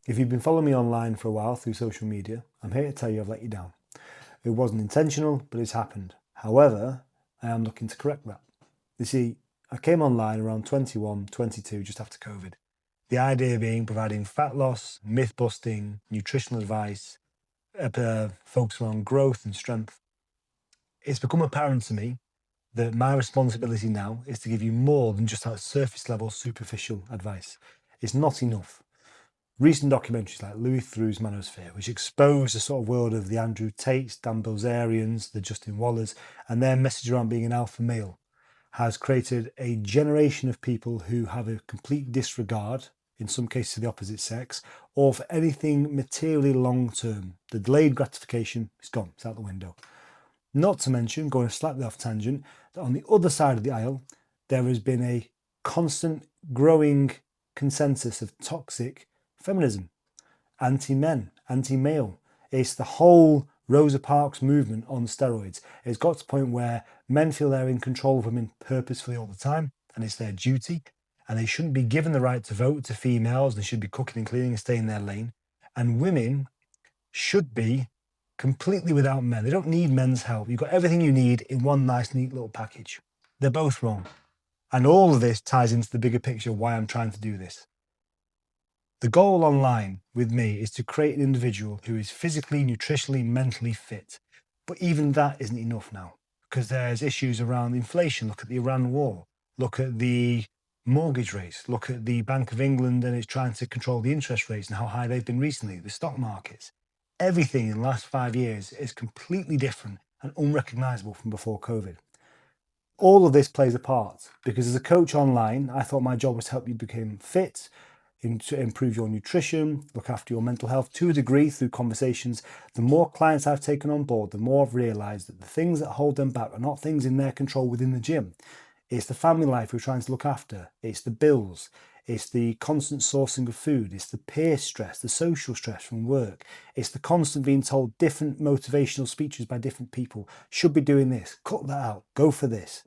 If you've been following me online for a while through social media, I'm here to tell you I've let you down. It wasn't intentional, but it's happened. However, I am looking to correct that. You see, I came online around 21, 22, just after COVID. The idea being providing fat loss, myth busting, nutritional advice, focus on growth and strength. It's become apparent to me that my responsibility now is to give you more than just that surface level, superficial advice. It's not enough. Recent documentaries like Louis Theroux's Manosphere, which expose the sort of world of the Andrew Tates, Dan Bilzerians, the Justin Wallers, and their message around being an alpha male, has created a generation of people who have a complete disregard, in some cases to the opposite sex, or for anything materially long term. The delayed gratification is gone, it's out the window. Not to mention, going slightly off tangent, that on the other side of the aisle, there has been a constant growing consensus of toxic feminism, anti-men, anti-male. It's the whole Rosa Parks movement on steroids. It's got to the point where men feel they're in control of women purposefully all the time, and it's their duty, and they shouldn't be given the right to vote to females. They should be cooking and cleaning and staying in their lane. And women should be completely without men. They don't need men's help. You've got everything you need in one nice, neat little package. They're both wrong. And all of this ties into the bigger picture of why I'm trying to do this. The goal online with me is to create an individual who is physically, nutritionally, mentally fit. But even that isn't enough now, because there's issues around inflation. Look at the Iran war. Look at the mortgage rates. Look at the Bank of England and it's trying to control the interest rates and how high they've been recently. The stock markets. Everything in the last 5 years is completely different and unrecognisable from before COVID. All of this plays a part because as a coach online, I thought my job was to help you become fit, to improve your nutrition, look after your mental health to a degree through conversations. The more clients I've taken on board, the more I've realised that the things that hold them back are not things in their control within the gym. It's the family life we're trying to look after. It's the bills. It's the constant sourcing of food. It's the peer stress, the social stress from work. It's the constant being told different motivational speeches by different people. Should be doing this. Cut that out. Go for this.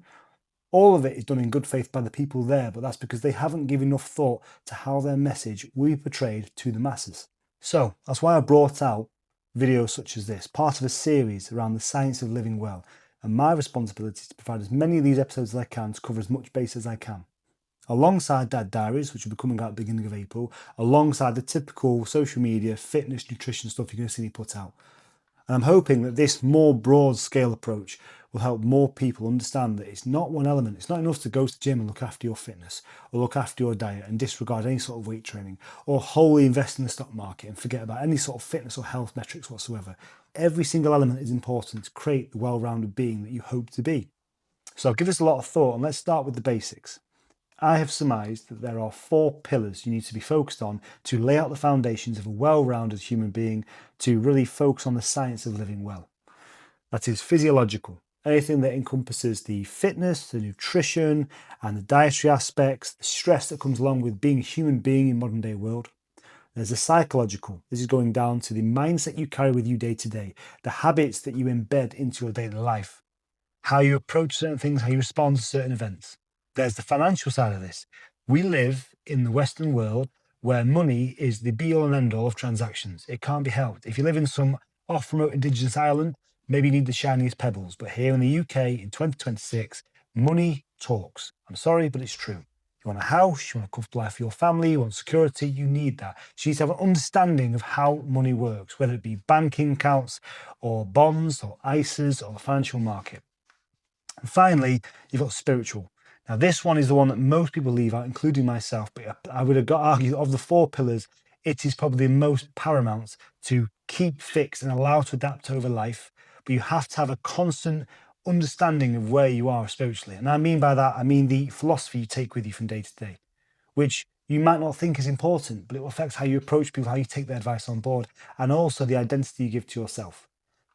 All of it is done in good faith by the people there, but that's because they haven't given enough thought to how their message will be portrayed to the masses. So that's why I brought out videos such as this, part of a series around the science of living well. And my responsibility is to provide as many of these episodes as I can to cover as much base as I can. Alongside Dad Diaries, which will be coming out at the beginning of April, alongside the typical social media, fitness, nutrition stuff you're going to see me put out. And I'm hoping that this more broad scale approach will help more people understand that it's not one element. It's not enough to go to the gym and look after your fitness or look after your diet and disregard any sort of weight training or wholly invest in the stock market and forget about any sort of fitness or health metrics whatsoever. Every single element is important to create the well-rounded being that you hope to be. So give this a lot of thought and let's start with the basics. I have surmised that there are 4 pillars you need to be focused on to lay out the foundations of a well-rounded human being to really focus on the science of living well. That is physiological, anything that encompasses the fitness, the nutrition, and the dietary aspects, the stress that comes along with being a human being in modern day world. There's the psychological. This is going down to the mindset you carry with you day to day, the habits that you embed into your daily life, how you approach certain things, how you respond to certain events. There's the financial side of this. We live in the Western world where money is the be all and end all of transactions. It can't be helped. If you live in some off remote indigenous island, maybe you need the shiniest pebbles. But here in the UK in 2026, money talks. I'm sorry, but it's true. You want a house, you want a comfortable life for your family, you want security, you need that. So you need to have an understanding of how money works, whether it be banking accounts or bonds or ISAs or the financial market. And finally, you've got spiritual. Now, this one is the one that most people leave out, including myself, but I would have argue of the 4 pillars, it is probably the most paramount to keep fixed and allow to adapt over life. But you have to have a constant understanding of where you are spiritually. And I mean by that, I mean the philosophy you take with you from day to day, which you might not think is important, but it will affect how you approach people, how you take their advice on board, and also the identity you give to yourself.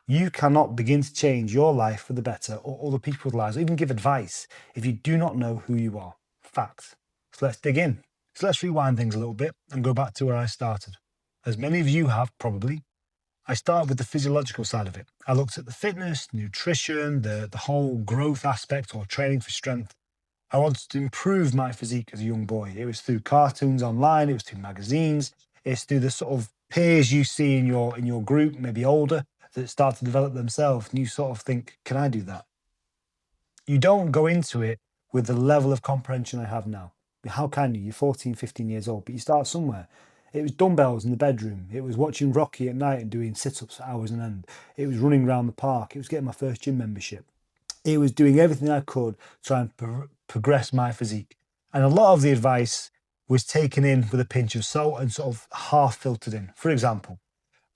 You cannot begin to change your life for the better or other people's lives, or even give advice if you do not know who you are. Fact. So let's dig in. So let's rewind things a little bit and go back to where I started. As many of you have probably, I started with the physiological side of it. I looked at the fitness, nutrition, the whole growth aspect or training for strength. I wanted to improve my physique as a young boy. It was through cartoons online, it was through magazines, It's through the sort of peers you see in your group, maybe older, that start to develop themselves, and you sort of think, can I do that? You don't go into it with the level of comprehension I have now. How can you? You're 14, 15 years old, but you start somewhere. It was dumbbells in the bedroom. It was watching Rocky at night and doing sit-ups for hours on end. It was running around the park. It was getting my first gym membership. It was doing everything I could to try and progress my physique. And a lot of the advice was taken in with a pinch of salt and sort of half filtered in. For example,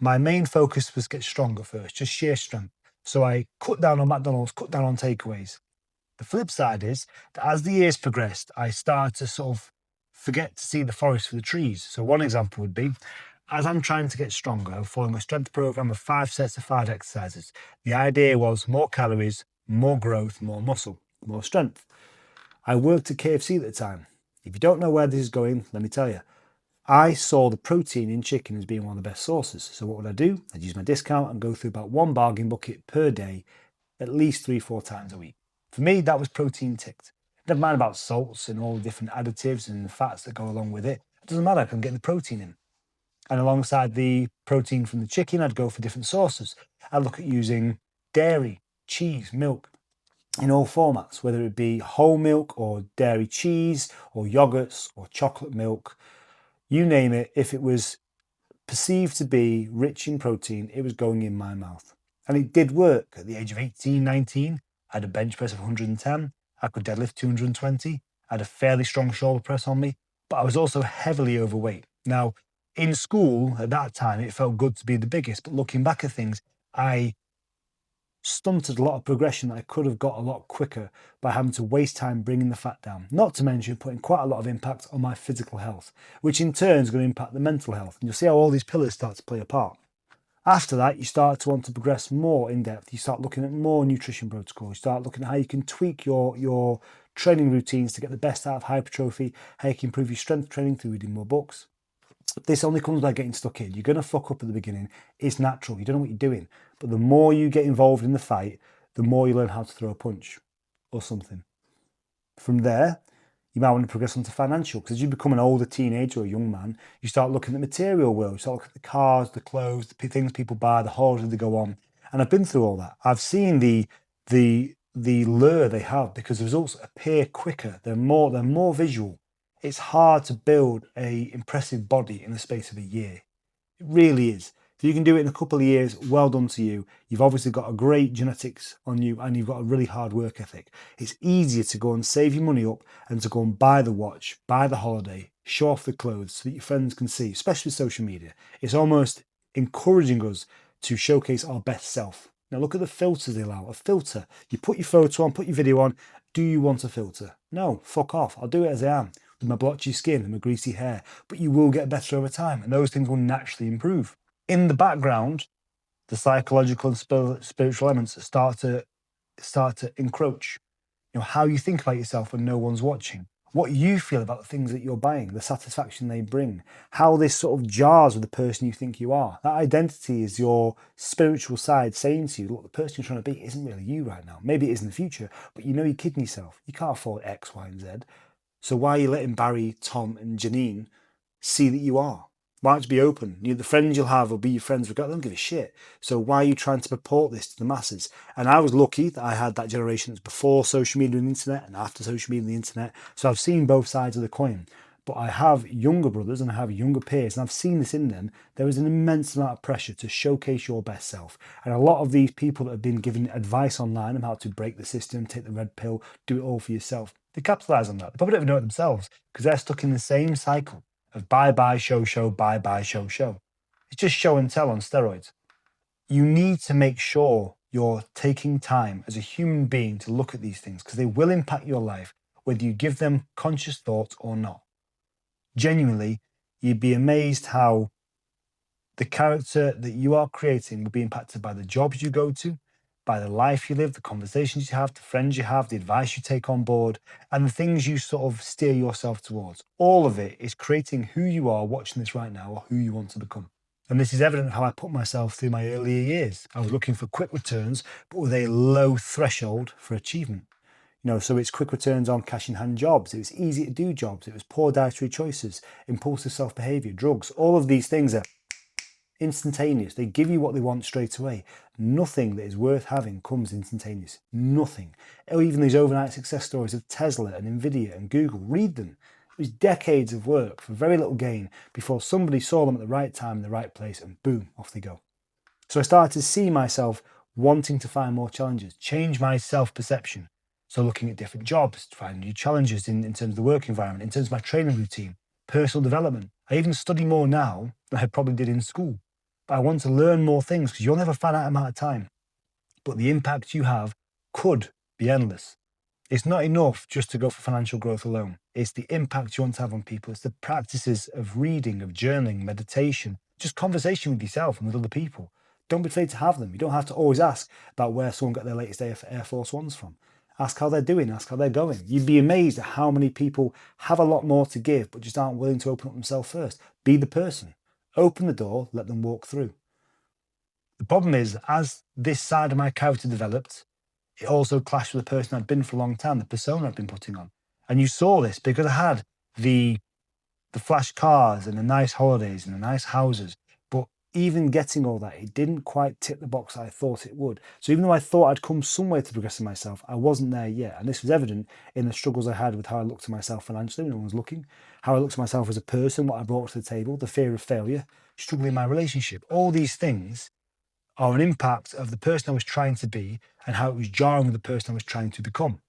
my main focus was get stronger first, just sheer strength. So I cut down on McDonald's, cut down on takeaways. The flip side is that as the years progressed, I started to sort of forget to see the forest for the trees. So one example would be, as I'm trying to get stronger, I'm following a strength program of 5 sets of 5 exercises. The idea was more calories, more growth, more muscle, more strength. I worked at KFC at the time. If you don't know where this is going, let me tell you. I saw the protein in chicken as being one of the best sources. So what would I do? I'd use my discount and go through about one bargain bucket per day, at least 3-4 times a week. For me, that was protein ticked. Never mind about salts and all the different additives and the fats that go along with it. It doesn't matter, I can get the protein in. And alongside the protein from the chicken, I'd go for different sources. I'd look at using dairy, cheese, milk in all formats, whether it be whole milk or dairy cheese or yogurts or chocolate milk, you name it. If it was perceived to be rich in protein, it was going in my mouth. And it did work. At the age of 18, 19, I had a bench press of 110. I could deadlift 220. I had a fairly strong shoulder press on me, but I was also heavily overweight. Now, in school at that time, it felt good to be the biggest, but looking back at things, I stunted a lot of progression that I could have got a lot quicker by having to waste time bringing the fat down. Not to mention putting quite a lot of impact on my physical health, which in turn is going to impact the mental health. And you'll see how all these pillars start to play a part. After that, you start to want to progress more in depth. You start looking at more nutrition protocols. You start looking at how you can tweak your training routines to get the best out of hypertrophy, how you can improve your strength training through reading more books. This only comes by getting stuck in. You're going to fuck up at the beginning. It's natural. You don't know what you're doing. But the more you get involved in the fight, the more you learn how to throw a punch or something. From there, you might want to progress onto financial, because as you become an older teenager or a young man, you start looking at the material world. You start looking at the cars, the clothes, the things people buy, the holidays they go on. And I've been through all that. I've seen the lure they have because the results appear quicker. They're more visual. It's hard to build a impressive body in the space of a year. It really is. If you can do it in a couple of years, well done to you. You've obviously got a great genetics on you and you've got a really hard work ethic. It's easier to go and save your money up and to go and buy the watch, buy the holiday, show off the clothes so that your friends can see, especially social media. It's almost encouraging us to showcase our best self. Now look at the filters they allow. A filter. You put your photo on, put your video on. Do you want a filter? No, fuck off. I'll do it as I am, with my blotchy skin and my greasy hair. But you will get better over time and those things will naturally improve. In the background, the psychological and spiritual elements start to encroach. You know, how you think about yourself when no one's watching, what you feel about the things that you're buying, the satisfaction they bring, how this sort of jars with the person you think you are. That identity is your spiritual side saying to you, look, the person you're trying to be isn't really you right now. Maybe it is in the future, but you know you're kidding yourself. You can't afford X, Y, and Z. So why are you letting Barry, Tom, and Janine see that you are? Why not be open? The friends you'll have will be your friends. They don't give a shit. So why are you trying to purport this to the masses? And I was lucky that I had that generation that's before social media and the internet and after social media and the internet. So I've seen both sides of the coin. But I have younger brothers and I have younger peers, and I've seen this in them. There is an immense amount of pressure to showcase your best self. And a lot of these people that have been given advice online on how to break the system, take the red pill, do it all for yourself, they capitalise on that. They probably don't even know it themselves because they're stuck in the same cycle of buy, show, buy, show. It's just show and tell on steroids. You need to make sure you're taking time as a human being to look at these things because they will impact your life, whether you give them conscious thought or not. Genuinely, you'd be amazed how the character that you are creating will be impacted by the jobs you go to, by the life you live, the conversations you have, the friends you have, the advice you take on board, and the things you sort of steer yourself towards. All of it is creating who you are watching this right now or who you want to become. And this is evident how I put myself through my earlier years. I was looking for quick returns, but with a low threshold for achievement. So it's quick returns on cash in hand jobs. It was easy to do jobs. It was poor dietary choices, impulsive self-behavior, drugs. All of these things are instantaneous. They give you what they want straight away. Nothing that is worth having comes instantaneous. Nothing. Or even these overnight success stories of Tesla and Nvidia and Google. Read them. It was decades of work for very little gain before somebody saw them at the right time in the right place, and boom, off they go. So I started to see myself wanting to find more challenges, change my self-perception. So looking at different jobs, to find new challenges in terms of the work environment, in terms of my training routine, personal development. I even study more now than I probably did in school. But I want to learn more things because you'll never find out amount of time. But the impact you have could be endless. It's not enough just to go for financial growth alone. It's the impact you want to have on people. It's the practices of reading, of journaling, meditation, just conversation with yourself and with other people. Don't be afraid to have them. You don't have to always ask about where someone got their latest Air Force Ones from. Ask how they're doing, ask how they're going. You'd be amazed at how many people have a lot more to give, but just aren't willing to open up themselves first. Be the person. Open the door, let them walk through. The problem is, as this side of my character developed, it also clashed with the person I'd been for a long time, the persona I'd been putting on. And you saw this because I had the flash cars and the nice holidays and the nice houses. But even getting all that, it didn't quite tick the box I thought it would. So even though I thought I'd come somewhere to progressing myself, I wasn't there yet. And this was evident in the struggles I had with how I looked at myself financially when no one was looking, how I looked at myself as a person, what I brought to the table, the fear of failure, struggling in my relationship. All these things are an impact of the person I was trying to be and how it was jarring with the person I was trying to become.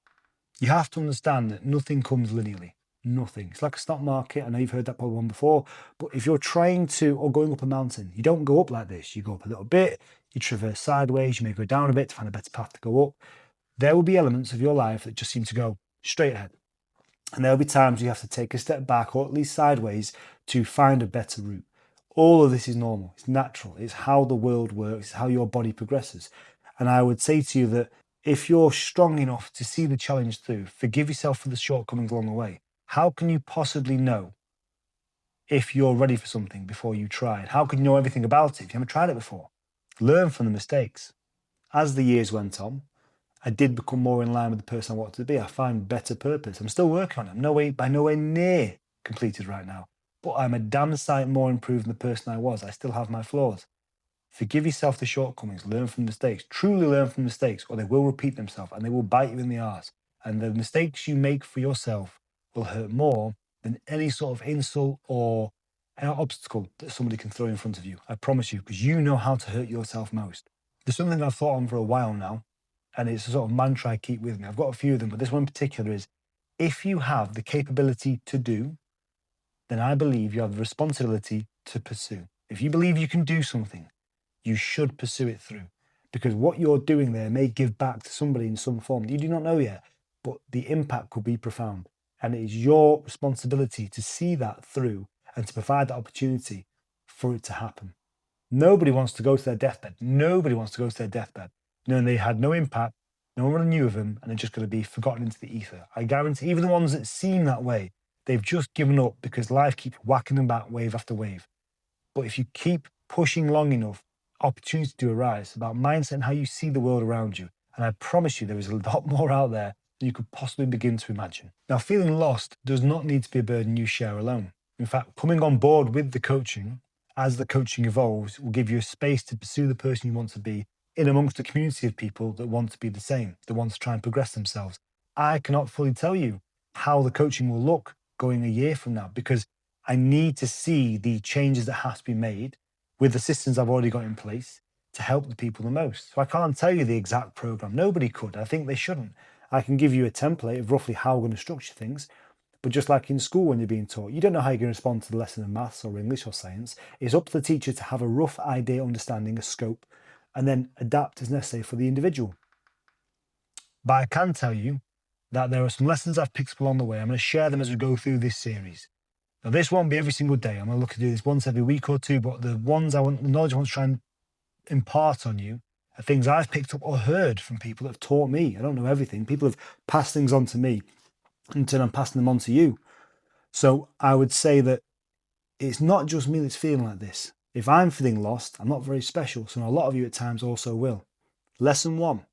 You have to understand that nothing comes linearly. Nothing. It's like a stock market. I know you've heard that probably one before, but if you're trying to, or going up a mountain, you don't go up like this. You go up a little bit, you traverse sideways, you may go down a bit to find a better path to go up. There will be elements of your life that just seem to go straight ahead. And there will be times you have to take a step back or at least sideways to find a better route. All of this is normal. It's natural. It's how the world works. It's how your body progresses. And I would say to you that if you're strong enough to see the challenge through, forgive yourself for the shortcomings along the way. How can you possibly know if you're ready for something before you try it? How can you know everything about it if you haven't tried it before? Learn from the mistakes. As the years went on, I did become more in line with the person I wanted to be. I find better purpose. I'm still working on it. I'm by nowhere near completed right now, but I'm a damn sight more improved than the person I was. I still have my flaws. Forgive yourself the shortcomings. Learn from mistakes. Truly learn from mistakes, or they will repeat themselves and they will bite you in the arse. And the mistakes you make for yourself will hurt more than any sort of insult or an obstacle that somebody can throw in front of you. I promise you, because you know how to hurt yourself most. There's something I've thought on for a while now, and it's a sort of mantra I keep with me. I've got a few of them, but this one in particular is, if you have the capability to do, then I believe you have the responsibility to pursue. If you believe you can do something, you should pursue it through, because what you're doing there may give back to somebody in some form that you do not know yet, but the impact could be profound. And it is your responsibility to see that through and to provide that opportunity for it to happen. Nobody wants to go to their deathbed. Nobody wants to go to their deathbed knowing they had no impact, no one really knew of them, and they're just going to be forgotten into the ether. I guarantee even the ones that seem that way, they've just given up because life keeps whacking them back wave after wave. But if you keep pushing long enough, opportunities do arise about mindset and how you see the world around you. And I promise you, there is a lot more out there than you could possibly begin to imagine. Now, feeling lost does not need to be a burden you share alone. In fact, coming on board with the coaching, as the coaching evolves, will give you a space to pursue the person you want to be in amongst a community of people that want to be the same, that want to try and progress themselves. I cannot fully tell you how the coaching will look going a year from now, because I need to see the changes that have to be made with the systems I've already got in place to help the people the most. So I can't tell you the exact program. Nobody could. I think they shouldn't. I can give you a template of roughly how we're going to structure things. But just like in school when you're being taught, you don't know how you're going to respond to the lesson in maths or English or science. It's up to the teacher to have a rough idea, understanding, a scope, and then adapt as necessary for the individual. But I can tell you that there are some lessons I've picked up along the way. I'm going to share them as we go through this series. Now, this won't be every single day. I'm going to look to do this once every week or two, but the knowledge I want to try and impart on you are things I've picked up or heard from people that have taught me. I don't know everything. People have passed things on to me, and then I'm passing them on to you. So I would say that it's not just me that's feeling like this. If I'm feeling lost, I'm not very special. So a lot of you at times also will. Lesson 1,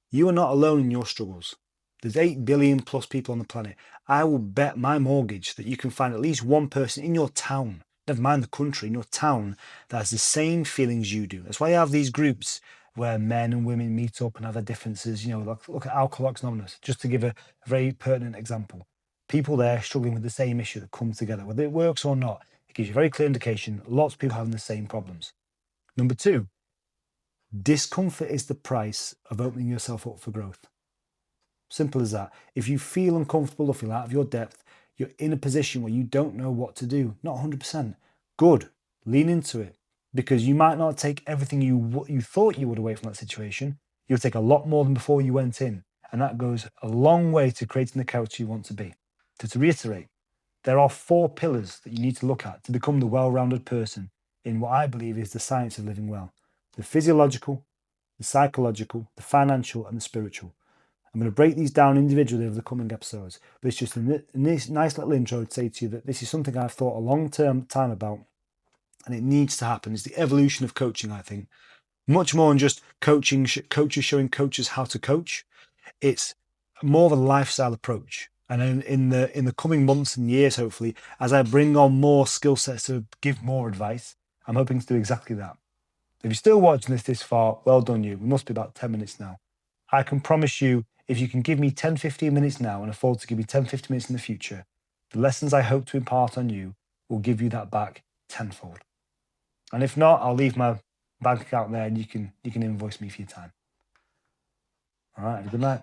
you are not alone in your struggles. There's 8 billion plus people on the planet. I will bet my mortgage that you can find at least one person in your town, never mind the country, in your town, that has the same feelings you do. That's why you have these groups where men and women meet up and have their differences. You know, look at Alcoholics Anonymous, just to give a very pertinent example. People there struggling with the same issue that come together, whether it works or not. It gives you a very clear indication lots of people having the same problems. Number 2, discomfort is the price of opening yourself up for growth. Simple as that. If you feel uncomfortable or feel out of your depth, you're in a position where you don't know what to do. Not 100%. Good. Lean into it, because you might not take everything you thought you would away from that situation. You'll take a lot more than before you went in. And that goes a long way to creating the character you want to be. So to reiterate, there are 4 pillars that you need to look at to become the well-rounded person in what I believe is the science of living well: the physiological, the psychological, the financial, and the spiritual. I'm going to break these down individually over the coming episodes, but it's just a nice little intro to say to you that this is something I've thought a long time about, and it needs to happen. It's the evolution of coaching, I think. Much more than just coaching, coaches showing coaches how to coach. It's more of a lifestyle approach. And in the coming months and years, hopefully, as I bring on more skill sets to give more advice, I'm hoping to do exactly that. If you're still watching this far, well done you. We must be about 10 minutes now. I can promise you, if you can give me 10, 15 minutes now and afford to give me 10, 15 minutes in the future, the lessons I hope to impart on you will give you that back tenfold. And if not, I'll leave my bank account there and you can invoice me for your time. All right, have a good night.